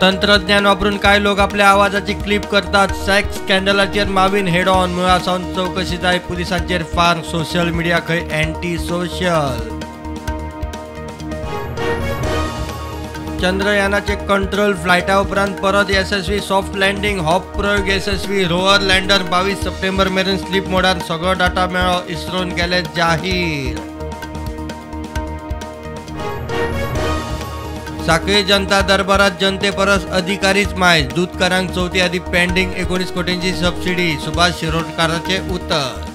तंत्रज्ञान वापरून काही लोक आपल्या आवाजाची क्लिप करतात। सेक्स स्कॅन्डलाचेर मावीन हेड ऑन मुळा सावन चौकशी जाय पुलिसांचेर फार सोशल मीडिया खंय अँटी सोशल। चंद्रयानाचे कंट्रोल फ्लायटा उपरांत परत यशस्वी सॉफ्ट लँडिंग हॉप प्रयोग यशस्वी रोवर लँडर 22 सप्टेंबर मेरेन स्लीप मोडान सगळो डाटा मेळ्ळो इस्रोन केले जाहीर। साखळी जनता दरबारात जनते परस अधिकारीच माय दूधकारांक चौथी आधी पेंडिंग 19 कोटींची सबसिडी सुभाष शिरोडकरांचे उतर।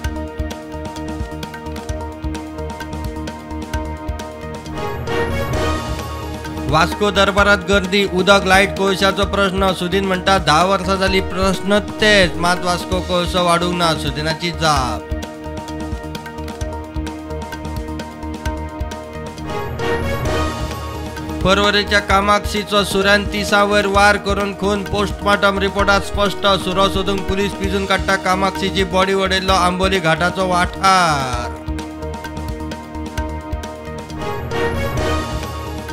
वास्को दरबारात गर्दी उदक लाईट कोळशाचो प्रश्न सुदीन म्हणटा 10 वर्सां जाली प्रश्न तेच मात वास्को कोळसो वाडूंक ना सुदिनाची जाप। परवरेच्या कामाक्षीचो सुऱ्यान 30 वयर वार करून खून पोस्टमार्टम रिपोर्टात स्पष्ट सुरो सोदूंक पुलीस पिजून काडटा कामाक्षीची बॉडी वडयल्लो आंबोली घाटाचो वाठार।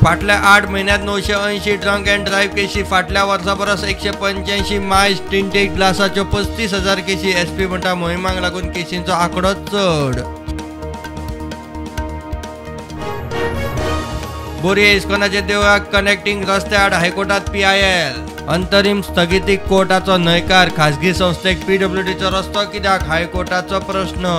फाटल्या 8 म्हयन्यांत 980 ड्रंक अँड ड्रायव्ह केसी फाटल्या वर्सा परस 185 मायज टिंटेड ग्लासाच्यो 35,000 केसी एसपी म्हणटा मोहिमाक लागून केसींचो आंकडो चड। बोरये इस्कॉनाचे देवळाक कनेक्टिंग रस्ते आड हायकोर्टात PIL अंतरीम स्थगितीक कोर्टाचो न्हयकार खासगी संस्थेक PWDचो रस्तो कित्याक हायकोर्टाचो प्रश्न।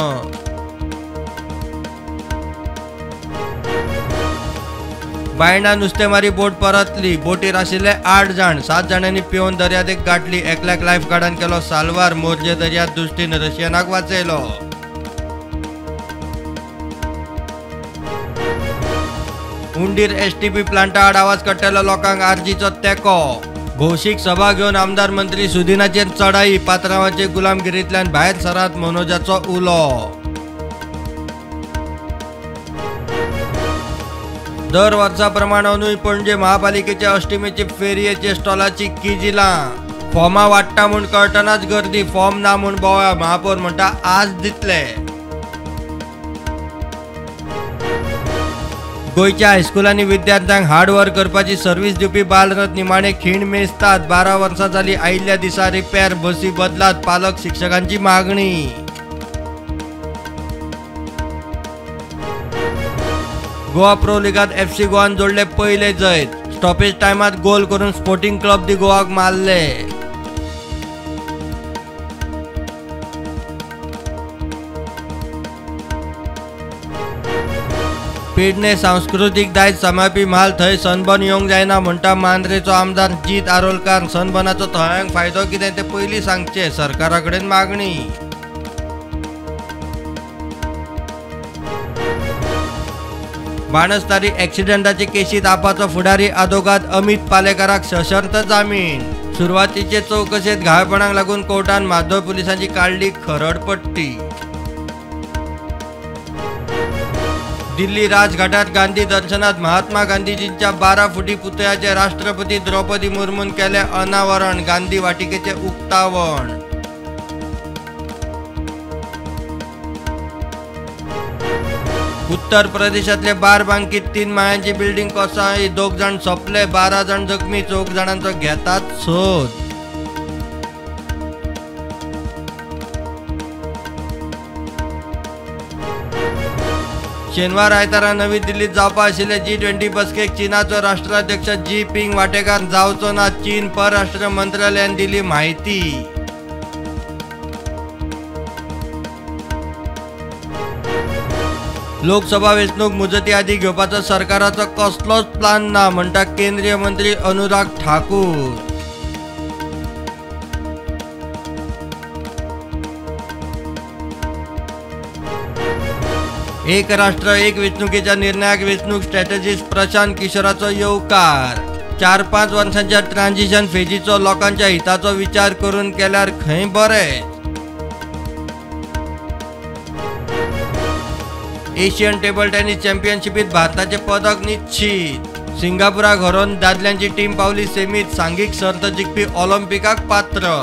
बायणा नुस्तेमारी बोट परतली बोटीर आशिल्ले 8 जाण 7 जाणांनी पिवन दर्यादेग गाठली एकल्याक लायफ गार्डान केलो साल्वार मोर्जे दर्यांत दुश्टीन रशियनाक वाचयलो। उंडीर STP प्लांटा आड आवाज काडटल्या लोकांक आरजीचो तेको भौशीक सभा घेवन आमदार मंत्री सुदिनाचेर चढाई पात्रांवाचे गुलामगिरींतल्यान भायर सरात मनोजाचो उलो। दर वर्सा प्रमाण अंदूय पणजे महापालिकेच्या अष्टमीचे फेरयेचे स्टॉलाची किजिलां फॉर्मां वाडटा म्हूण कळटनाच गर्दी फॉर्म ना म्हूण बोवाळ महापौर म्हणटा आज दितले। गोयच्या हायस्कुलांनी विद्यार्थ्यांक हार्डवर्क करपाची सर्व्हिस दिवपी बालरथ निमाणे खीण मेजतात 12 वर्सां जाली आयिल्ल्या दिसा रिपेर बसी बदलात पालक शिक्षकांची मागणी। गोवा प्रो लीगात FC गोवान जोडले पयले जैत स्टॉपेज टायमात गोल करून स्पोर्टिंग क्लब दी गोवाक मारले। पेडणे सांस्कृतिक दायज सांबाळपी म्हाल थंय सनबर्न येवंक जायना म्हणटा मांद्रेचो आमदार जीत आरोलकार सनबर्नाचो थळ्यांक फायदो कितें ते पयलीं सांगचे सरकारा कडेन मागणी। बाणस्तारी एक्सिडेंटाचे केशीत आपाचो फुडारी आदोगाद अमित पालेकाराक सशर्त जामीन सुरवातीचे चौकशेत घाळपणाक लागून कोर्टान माधव पुलिसांची काढली खरडपट्टी। दिल्ली राजघाटात गांधी दर्शनात महात्मा गांधीजींच्या 12 फुटी पुतळ्याचे राष्ट्रपती द्रौपदी मुर्मून केले अनावरण गांधी वाटिकेचे उक्तावण। उत्तर प्रदेशातले बारबांकीत 3 माळ्यांची बिल्डिंग कोसळ्ळी 2 जाण सोंपले 12 जाण जखमी 4 जाणांचो घेतात सोद। शेनवार आयतारा नवी दिल्लीत जावपा आशिल्ले G20 बसकेक चीनाचो राष्ट्राध्यक्ष जी पिंग वांटेकार जावचो ना चीन परराष्ट्र मंत्रालयान दिली म्हायती। लोकसभा वेंचणूक मुजती आदी घेवपाचो सरकाराचो कसलोच प्लान ना म्हणटा केंद्रीय मंत्री अनुराग ठाकूर। एक राष्ट्र एक वेंचणुकेच्या निर्णायक वेंचणूक स्ट्रॅटेजिस्ट प्रशांत किशोराचो येवकार 4-5 वर्सांच्या ट्रान्झिशन फेजीचो लोकांच्या हिताचो विचार करून केल्यार खंय बरें। एशियन टेबल टेनिस चॅम्पियनशिपीत भारताचे पदक निश्चित सिंगापुराक हरोवन दादल्यांची टीम पावली सेमीत सांघिक सर्त जिखपी ऑलिंपिकाक पात्र।